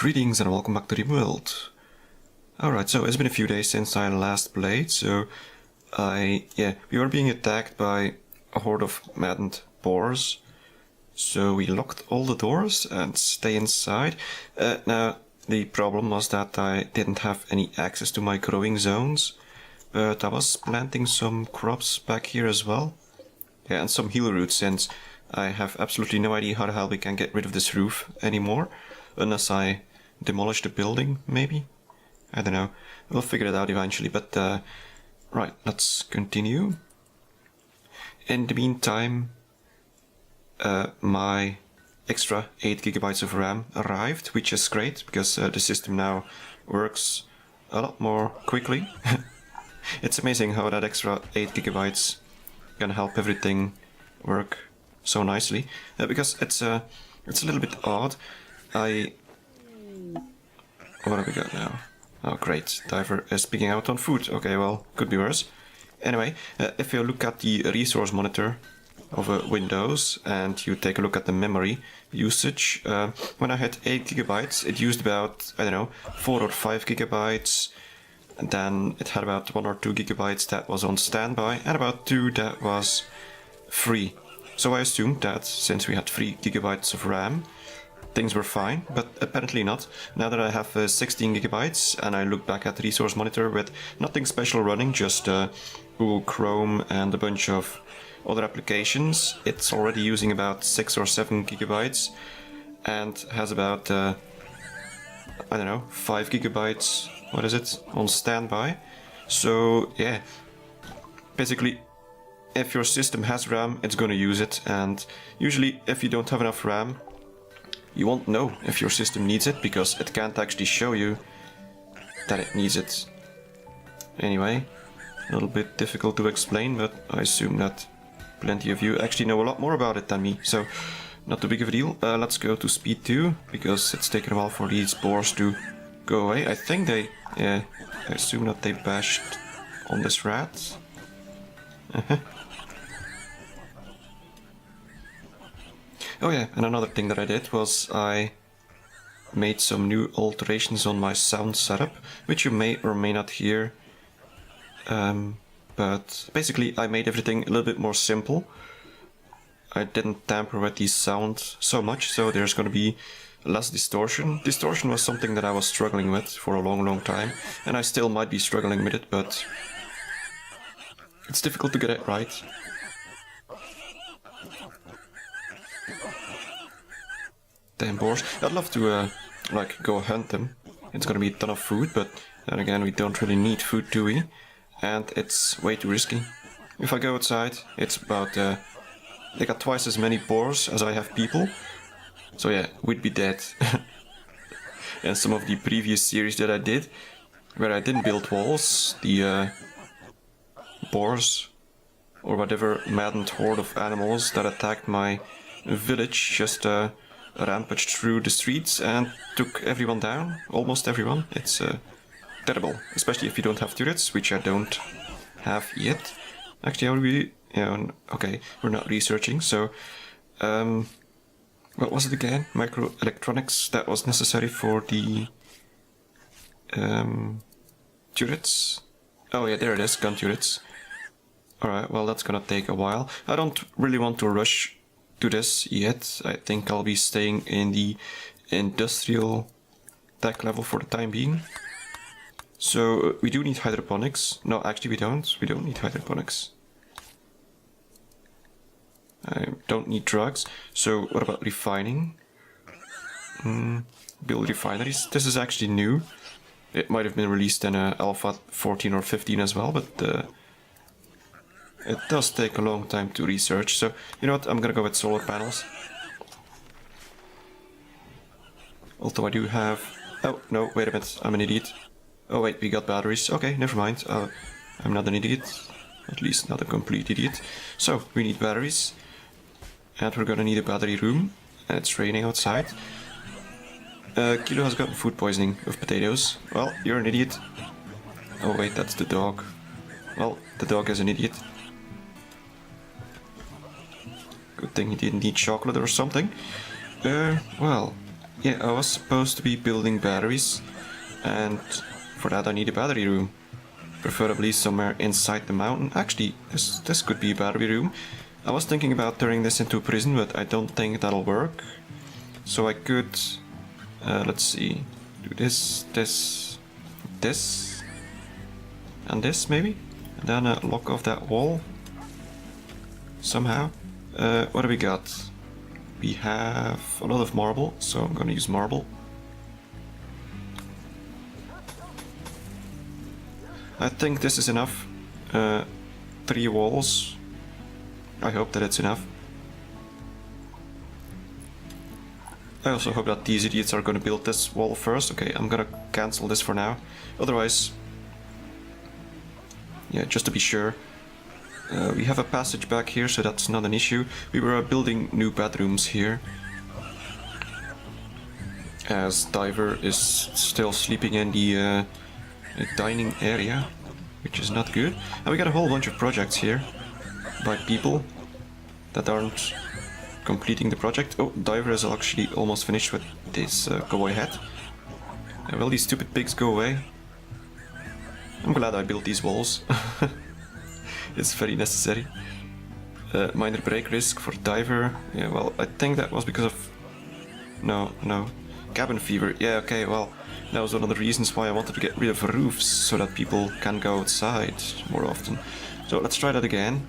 Greetings and welcome back to Rimworld. Alright, so it's been a few days since I last played, so we were being attacked by a horde of maddened boars. So we locked all the doors and stay inside. Now, the problem was that I didn't have any access to my growing zones, but I was planting some crops back here as well. Yeah, and some heal roots, since I have absolutely no idea how the hell we can get rid of this roof anymore. Unless I demolish the building, maybe? I don't know. We'll figure it out eventually, but right, let's continue. In the meantime, my extra 8 GB of RAM arrived, which is great, because the system now works a lot more quickly. It's amazing how that extra 8 GB can help everything work so nicely, because it's a little bit odd. What have we got now? Oh great, Diver is picking out on food. Okay, well, could be worse. Anyway, if you look at the resource monitor of Windows and you take a look at the memory usage, when I had 8 GB, it used about, I don't know, 4 or 5 GB, and then it had about 1 or 2 GB that was on standby, and about 2 that was free. So I assumed that since we had 3 GB of RAM, things were fine, but apparently not. Now that I have 16 GB and I look back at the resource monitor with nothing special running, just Google Chrome and a bunch of other applications, it's already using about 6 or 7 GB and has about, I don't know, 5 GB, what is it, on standby. So yeah, basically, if your system has RAM, it's gonna use it, and usually if you don't have enough RAM, you won't know if your system needs it, because it can't actually show you that it needs it. Anyway, a little bit difficult to explain, but I assume that plenty of you actually know a lot more about it than me, so not too big of a deal. Let's go to speed 2, because it's taken a while for these boars to go away. I think I assume that they bashed on this rat. Oh yeah, and another thing that I did was I made some new alterations on my sound setup, which you may or may not hear. But basically I made everything a little bit more simple. I didn't tamper with the sound so much, so there's going to be less distortion. Distortion was something that I was struggling with for a long time, and I still might be struggling with it, but it's difficult to get it right. Damn boars. I'd love to go hunt them. It's gonna be a ton of food, but then again, we don't really need food, do we? And it's way too risky. If I go outside, it's about they got twice as many boars as I have people. So yeah, we'd be dead. And some of the previous series that I did, where I didn't build walls, the boars or whatever maddened horde of animals that attacked my village just rampaged through the streets and took everyone down, almost everyone. It's terrible, especially if you don't have turrets, which I don't have yet. Actually, how do we... Yeah, okay, we're not researching, so... what was it again? Microelectronics that was necessary for the... turrets? Oh yeah, there it is, gun turrets. Alright, well that's gonna take a while. I don't really want to rush to this yet. I think I'll be staying in the industrial tech level for the time being. So we do need hydroponics. No, actually we don't. We don't need hydroponics. I don't need drugs. So what about refining? Build refineries. This is actually new. It might have been released in Alpha 14 or 15 as well, but it does take a long time to research, so you know what, I'm gonna go with solar panels. Although I do have... Oh, no, wait a minute, I'm an idiot. Oh wait, we got batteries. Okay, never mind. I'm not an idiot. At least not a complete idiot. So, we need batteries. And we're gonna need a battery room. And it's raining outside. Kilo has gotten food poisoning with potatoes. Well, you're an idiot. Oh wait, that's the dog. Well, the dog is an idiot. Good thing he didn't eat chocolate or something. Well, Yeah, I was supposed to be building batteries, and for that I need a battery room. Preferably somewhere inside the mountain. Actually, this could be a battery room. I was thinking about turning this into a prison, but I don't think that'll work. So I could, let's see, do this, and this maybe? And then lock off that wall. Somehow. What do we got? We have a lot of marble, so I'm gonna use marble. I think this is enough. 3 walls. I hope that it's enough. I also hope that these idiots are gonna build this wall first. Okay, I'm gonna cancel this for now. Otherwise... yeah, just to be sure. We have a passage back here, so that's not an issue. We were building new bedrooms here. As Diver is still sleeping in the dining area, which is not good. And we got a whole bunch of projects here by people that aren't completing the project. Oh, Diver is actually almost finished with this cowboy hat. Will these stupid pigs go away? I'm glad I built these walls. It's very necessary. Minor break risk for Diver. Yeah, well, I think that was because of... No. Cabin fever. Yeah, okay, well, that was one of the reasons why I wanted to get rid of roofs, so that people can go outside more often. So let's try that again.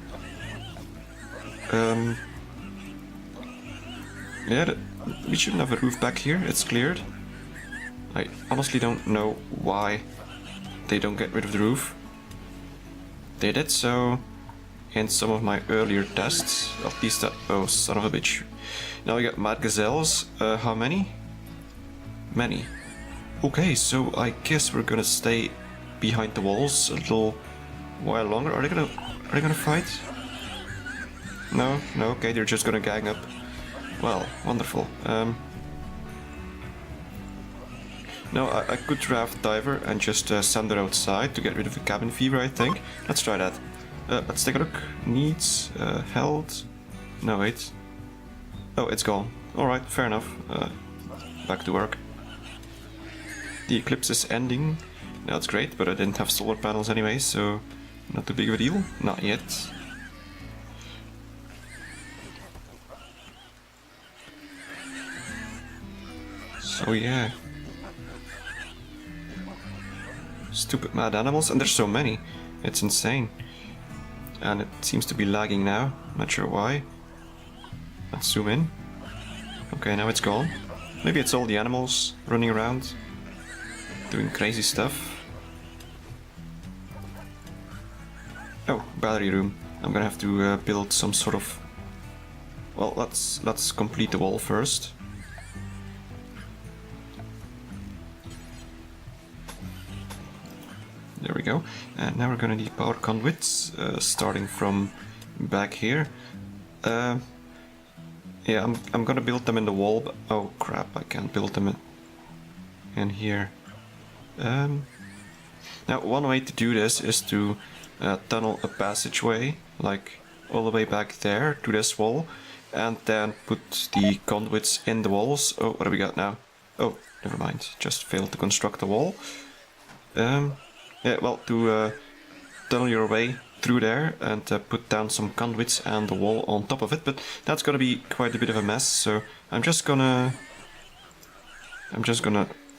Yeah, we shouldn't have a roof back here, it's cleared. I honestly don't know why they don't get rid of the roof. They did so in some of my earlier tests, at least that... oh, son of a bitch. Now we got mad gazelles. How many? Many. Okay, so I guess we're gonna stay behind the walls a little while longer. Are they gonna fight? No, okay, they're just gonna gang up. Well, wonderful. No, I could draft Diver and just send her outside to get rid of the cabin fever, I think. Let's try that. Let's take a look. Needs, health... no, wait. Oh, it's gone. Alright, fair enough. Back to work. The eclipse is ending. That's great, but I didn't have solar panels anyway, so not too big of a deal. Not yet. So yeah. Stupid mad animals, and there's so many. It's insane. And it seems to be lagging now. Not sure why. Let's zoom in. Okay, now it's gone. Maybe it's all the animals running around, doing crazy stuff. Oh, battery room. I'm gonna have to build some sort of... well, let's complete the wall first. There we go. And now we're gonna need power conduits, starting from back here. Yeah, I'm gonna build them in the wall, but... oh crap, I can't build them in here. Now, one way to do this is to tunnel a passageway, like all the way back there to this wall, and then put the conduits in the walls. Oh, what do we got now? Oh, never mind, just failed to construct a wall. Yeah, well, to tunnel your way through there and put down some conduits and the wall on top of it, but that's gonna be quite a bit of a mess, so I'm just gonna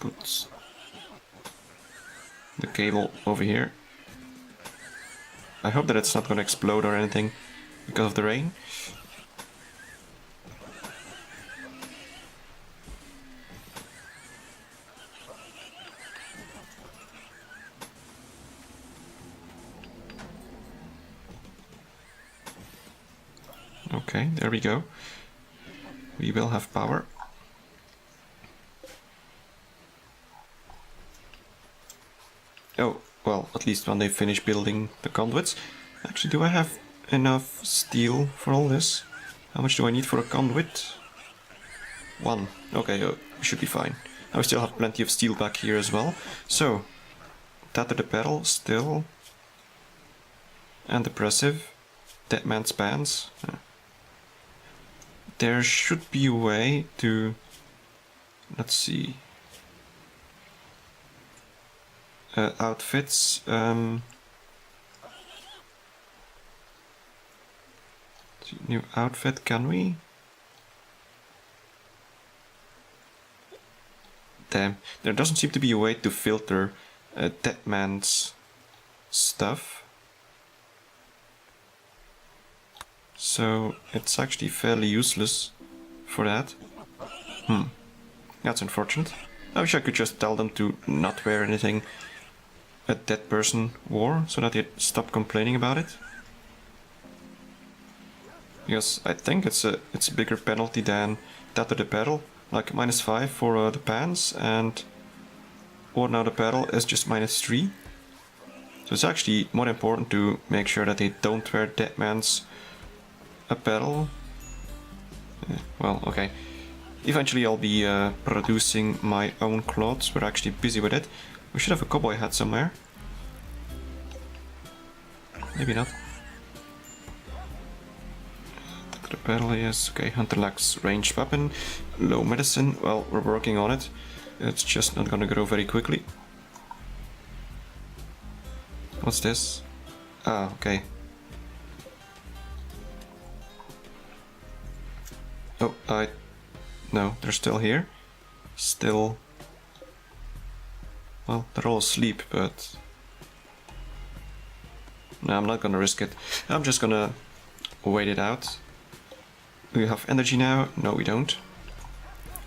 put the cable over here. I hope that it's not gonna explode or anything because of the rain. Okay, there we go. We will have power. Oh, well, at least when they finish building the conduits. Actually, do I have enough steel for all this? How much do I need for a conduit? 1. Okay, we should be fine. I still have plenty of steel back here as well. So, tether the pedal, still. And depressive. Dead man's pants. There should be a way to Let's see. Outfits. New outfit, can we? Damn, there doesn't seem to be a way to filter dead man's stuff. So it's actually fairly useless for that. That's unfortunate. I wish I could just tell them to not wear anything a dead person wore, so that they'd stop complaining about it. Because I think it's a bigger penalty than that of the pedal, like -5 for the pants, and or now the pedal is just -3. So it's actually more important to make sure that they don't wear dead man's apparel. Well, okay. Eventually I'll be producing my own clothes. We're actually busy with it. We should have a cowboy hat somewhere. Maybe not. The pedal is okay. Hunter lacks ranged weapon, low medicine. Well, we're working on it. It's just not gonna grow very quickly. What's this? Ah, okay. Oh, no, they're still here. Still. Well, they're all asleep, but no, I'm not gonna risk it. I'm just gonna wait it out. Do we have energy now? No, we don't.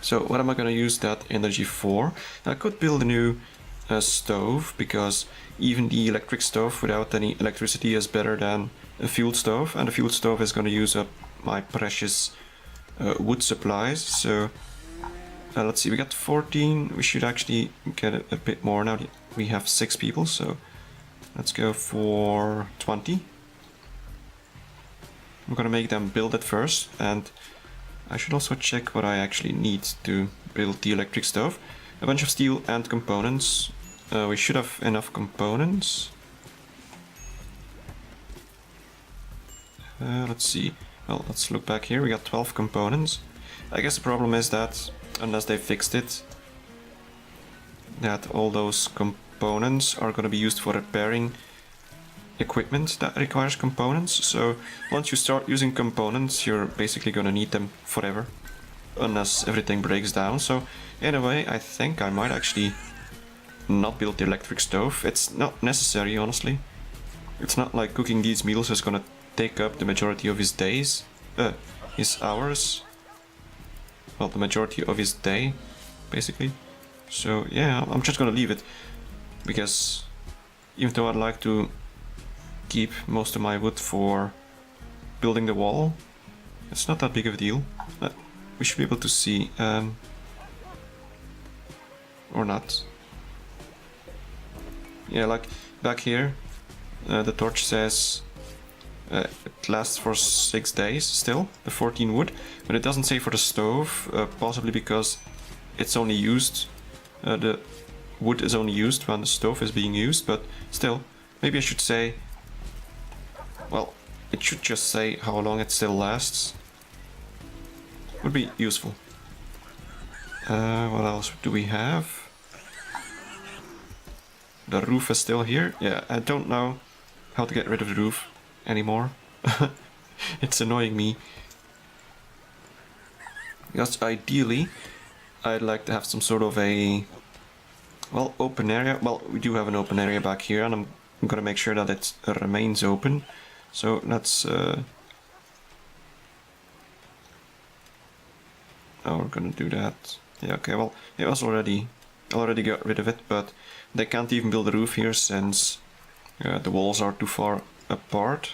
So what am I gonna use that energy for? I could build a new stove, because even the electric stove without any electricity is better than a fuel stove, and a fuel stove is gonna use up my precious wood supplies. So let's see, we got 14. We should actually get a bit more now. We have 6 people, so let's go for 20. I'm gonna make them build it first, and I should also check what I actually need to build the electric stove. A bunch of steel and components. We should have enough components. Let's see. Well, let's look back here. We got 12 components. I guess the problem is that, unless they fixed it, that all those components are going to be used for repairing equipment that requires components. So once you start using components, you're basically going to need them forever, unless everything breaks down. So in a way, I think I might actually not build the electric stove. It's not necessary, honestly. It's not like cooking these meals is going to take up the majority of his days, his hours. Well, the majority of his day, basically. So yeah, I'm just gonna leave it, because even though I'd like to keep most of my wood for building the wall, it's not that big of a deal. We should be able to see, or not. Yeah, like back here, the torch says it lasts for 6 days still, the 14 wood, but it doesn't say for the stove, possibly because it's only used, the wood is only used when the stove is being used, but still, maybe I should say, well, it should just say how long it still lasts. Would be useful. What else do we have? The roof is still here. Yeah, I don't know how to get rid of the roof anymore. It's annoying me. Because ideally, I'd like to have some sort of a, well, open area. Well, we do have an open area back here, and I'm gonna make sure that it remains open. So let's oh, we're gonna do that. Yeah, okay, well, it was already got rid of it, but they can't even build a roof here since the walls are too far apart.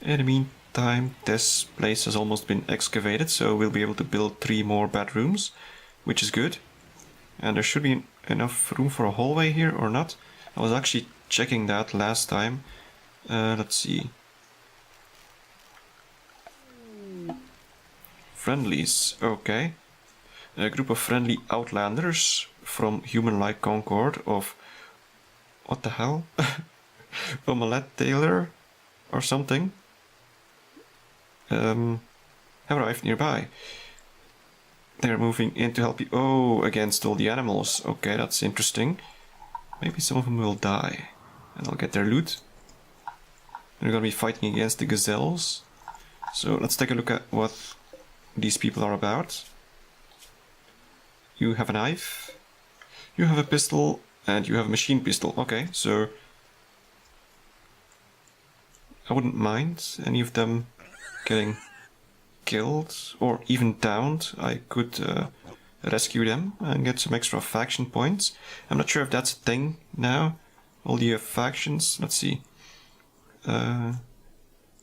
In the meantime, this place has almost been excavated, so we'll be able to build 3 more bedrooms, which is good. And there should be enough room for a hallway here, or not. I was actually checking that last time. Let's see. Friendlies, okay. A group of friendly outlanders from human-like Concord of, what the hell? Omelette Taylor or something, have arrived nearby. They're moving in to help you. Oh, against all the animals. Okay, that's interesting. Maybe some of them will die. And I'll get their loot. They're gonna be fighting against the gazelles. So let's take a look at what these people are about. You have a knife. You have a pistol. And you have a machine pistol. Okay, so I wouldn't mind any of them getting killed or even downed. I could rescue them and get some extra faction points. I'm not sure if that's a thing now. All the factions. Let's see.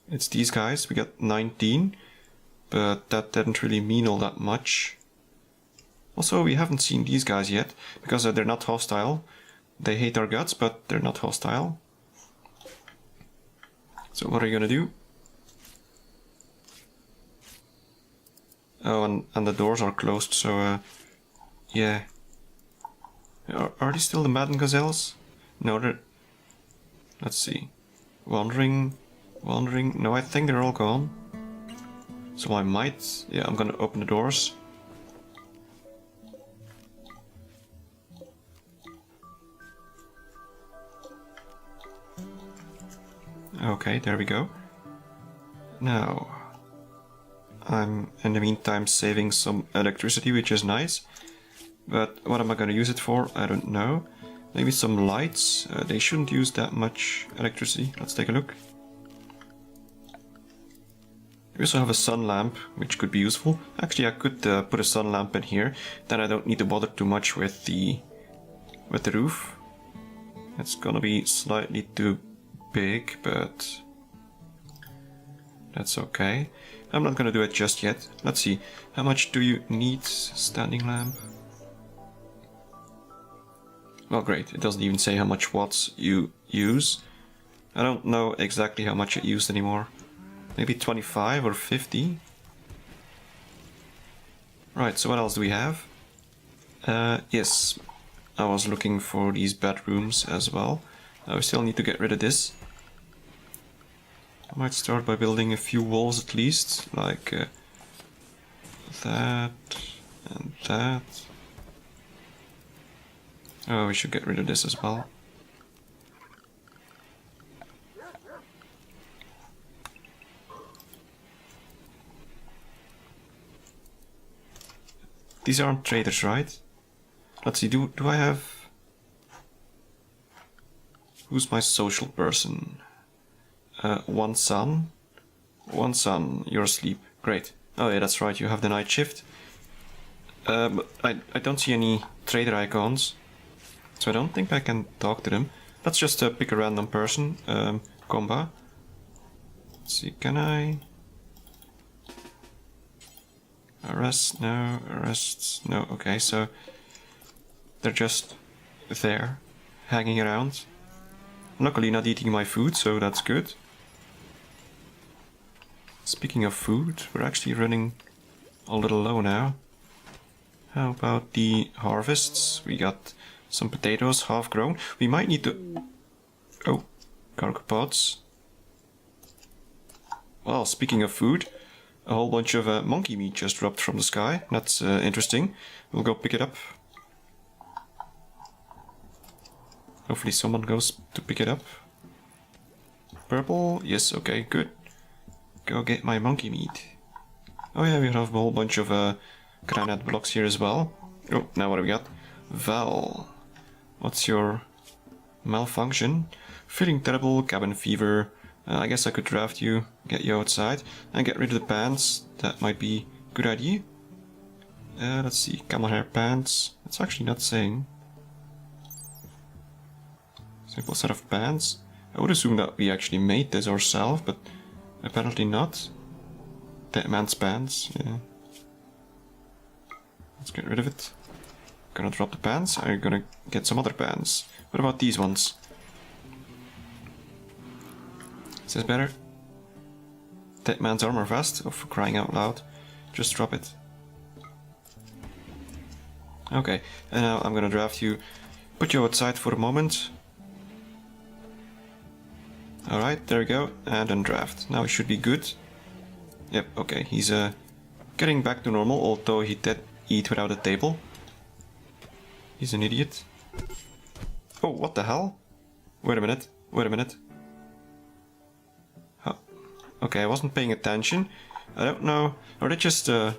It's these guys. We got 19, but that didn't really mean all that much. Also, we haven't seen these guys yet, because they're not hostile. They hate our guts, but they're not hostile. So what are you gonna do? Oh, and the doors are closed, so yeah. Are these still the Madden Gazelles? No, they're... Let's see. Wandering. No, I think they're all gone. So I might... Yeah, I'm gonna open the doors. Okay, there we go. Now, I'm in the meantime saving some electricity, which is nice. But what am I going to use it for? I don't know. Maybe some lights. They shouldn't use that much electricity. Let's take a look. We also have a sun lamp, which could be useful. Actually, I could put a sun lamp in here. Then I don't need to bother too much with the roof. It's gonna be slightly too big, but that's okay. I'm not gonna do it just yet. Let's see. How much do you need, standing lamp? Well, great. It doesn't even say how much watts you use. I don't know exactly how much it used anymore. Maybe 25 or 50? Right, so what else do we have? Yes, I was looking for these bedrooms as well. I still need to get rid of this. I might start by building a few walls at least, like that and that. Oh, we should get rid of this as well. These aren't traders, right? Let's see, do I have... Who's my social person? One son? One son, you're asleep. Great. Oh yeah, that's right, you have the night shift. I don't see any trader icons, so I don't think I can talk to them. Let's just pick a random person. Comba. Let's see, can I... Arrest, no. Arrests, no. Okay, so they're just there, hanging around. Luckily not eating my food, so that's good. Speaking of food, we're actually running a little low now. How about the harvests? We got some potatoes, half grown. We might need to... Oh, cargo pods. Well, speaking of food, a whole bunch of monkey meat just dropped from the sky. That's interesting. We'll go pick it up. Hopefully someone goes to pick it up. Purple? Yes, okay, good. Go get my monkey meat. Oh yeah, we have a whole bunch of granite blocks here as well. Oh, now what do we got? Val. What's your malfunction? Feeling terrible, cabin fever. I guess I could draft you, get you outside, and get rid of the pants. That might be a good idea. Let's see, camel hair pants. It's actually not saying. Simple set of pants. I would assume that we actually made this ourselves, but apparently not. That man's pants, yeah. Let's get rid of it. Gonna drop the pants, I'm gonna get some other pants. What about these ones? Is this better? Dead man's armor vest? Oh, for crying out loud. Just drop it. Okay, and now I'm gonna draft you. Put you outside for a moment. Alright, there we go. And then draft. Now he should be good. Yep, okay, he's getting back to normal, although he did eat without a table. He's an idiot. Oh, what the hell? Wait a minute, wait a minute. Huh. Okay, I wasn't paying attention. I don't know. Are they just, I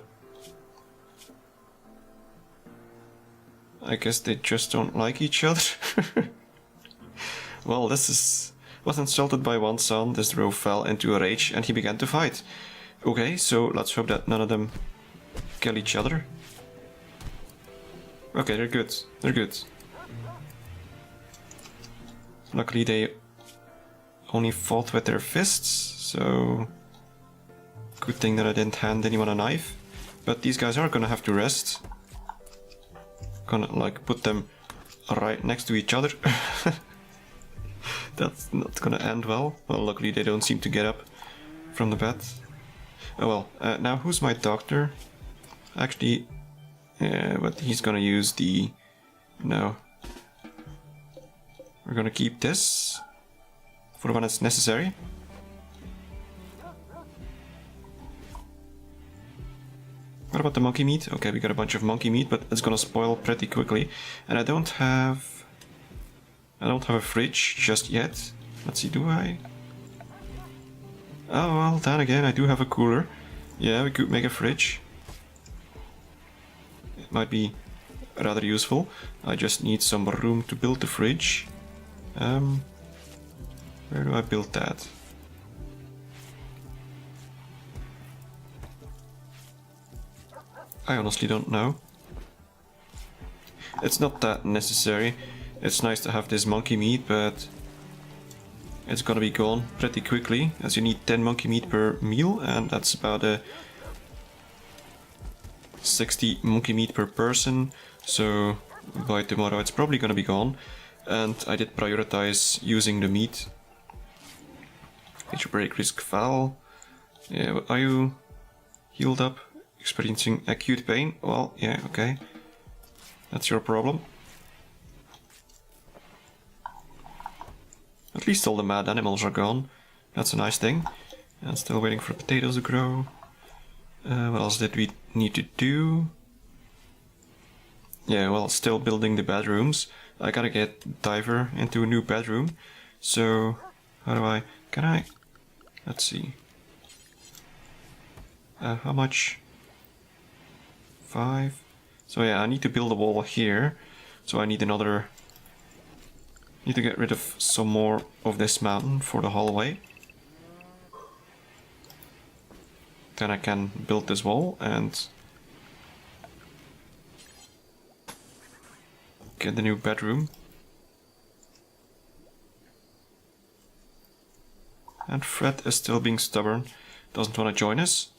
guess they just don't like each other. Well, was insulted by one son. This row fell into a rage and he began to fight. Okay, so let's hope that none of them kill each other. Okay, they're good. They're good. Luckily they only fought with their fists, so good thing that I didn't hand anyone a knife. But these guys are gonna have to rest. Gonna like put them right next to each other. That's not gonna end well. Well, luckily they don't seem to get up from the bed. Oh well, now who's my doctor? Actually, but he's gonna use the... No. We're gonna keep this for when it's necessary. What about the monkey meat? Okay, we got a bunch of monkey meat, but it's gonna spoil pretty quickly. And I don't have a fridge just yet. Let's see, do I? Oh well, then again, I do have a cooler. Yeah, we could make a fridge. It might be rather useful. I just need some room to build the fridge. Where do I build that? I honestly don't know. It's not that necessary. It's nice to have this monkey meat, but it's gonna be gone pretty quickly, as you need 10 monkey meat per meal, and that's about 60 monkey meat per person, so by tomorrow it's probably gonna be gone. And I did prioritize using the meat. Major break risk foul. Yeah, are you healed up? Experiencing acute pain? Well, yeah, okay. That's your problem. At least all the mad animals are gone. That's a nice thing. And still waiting for potatoes to grow. What else did we need to do? Yeah, well, still building the bedrooms. I gotta get Diver into a new bedroom. So, how do I... Can I... Let's see. How much? 5. So yeah, I need to build a wall here. So I need another... Need to get rid of some more of this mountain for the hallway. Then I can build this wall and get the new bedroom. And Fred is still being stubborn, doesn't want to join us.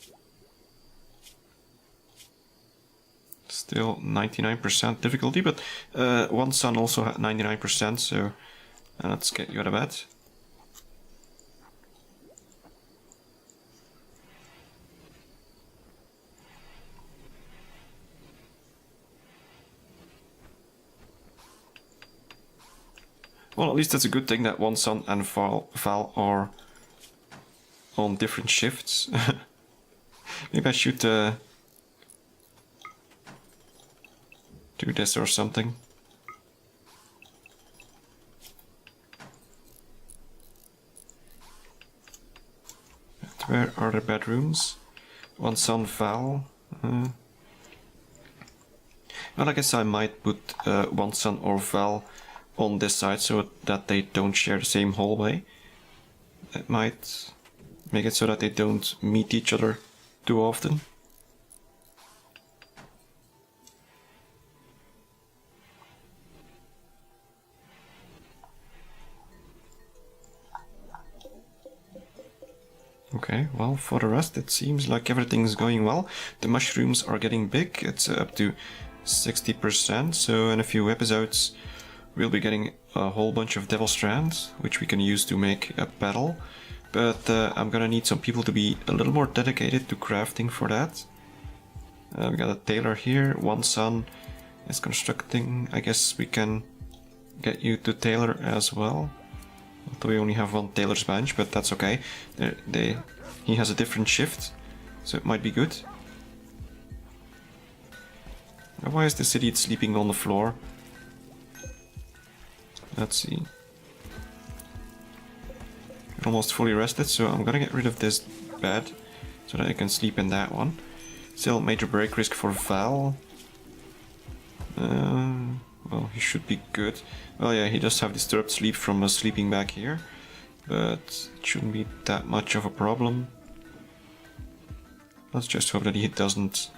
Still 99% difficulty, but one son also had 99%, so let's get you out of bed. Well, at least that's a good thing that one son and Val are on different shifts. Maybe I should do this or something. And where are the bedrooms? One son Val. Well, I guess I might put one son or Val on this side so that they don't share the same hallway. It might make it so that they don't meet each other too often. Okay, well, for the rest it seems like everything's going well. The mushrooms are getting big, it's up to 60%, so in a few episodes we'll be getting a whole bunch of devil strands, which we can use to make a paddle. But I'm gonna need some people to be a little more dedicated to crafting for that. We got a tailor here, one son is constructing. I guess we can get you to tailor as well. Although we only have one tailor's bench, but that's okay. He has a different shift, so it might be good. Why is this idiot sleeping on the floor? Let's see. Almost fully rested, so I'm gonna get rid of this bed so that I can sleep in that one. Still major break risk for Val. Well, he should be good. Well, yeah, he does have disturbed sleep from sleeping back here, but it shouldn't be that much of a problem. Let's just hope that he doesn't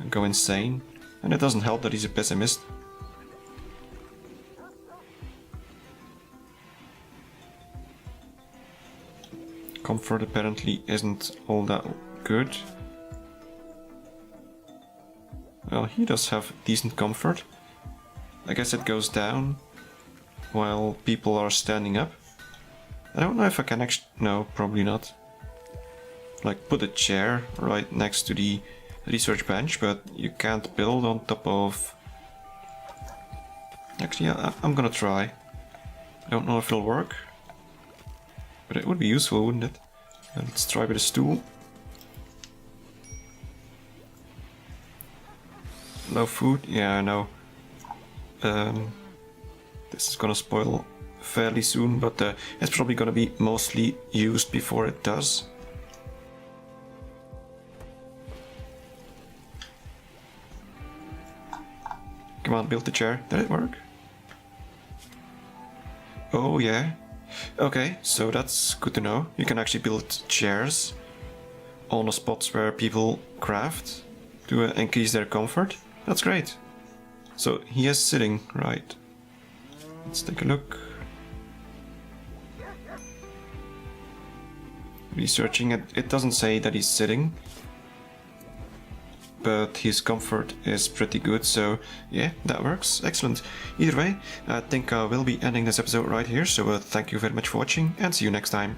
go insane. And it doesn't help that he's a pessimist. Comfort apparently isn't all that good. Well, he does have decent comfort. I guess it goes down while people are standing up. I don't know if I can actually... No, probably not. Like, put a chair right next to the research bench, but you can't build on top of... Actually, I'm gonna try. I don't know if it'll work, but it would be useful, wouldn't it? Let's try with a stool. No food? Yeah, I know. This is gonna spoil fairly soon, but it's probably gonna be mostly used before it does. Come on, build the chair. Did it work? Oh yeah. Okay, so that's good to know. You can actually build chairs on the spots where people craft to increase their comfort. That's great. So he is sitting, right? Let's take a look. Researching it, it doesn't say that he's sitting, but his comfort is pretty good, so yeah, that works. Excellent. Either way, I think I will be ending this episode right here, so thank you very much for watching and see you next time.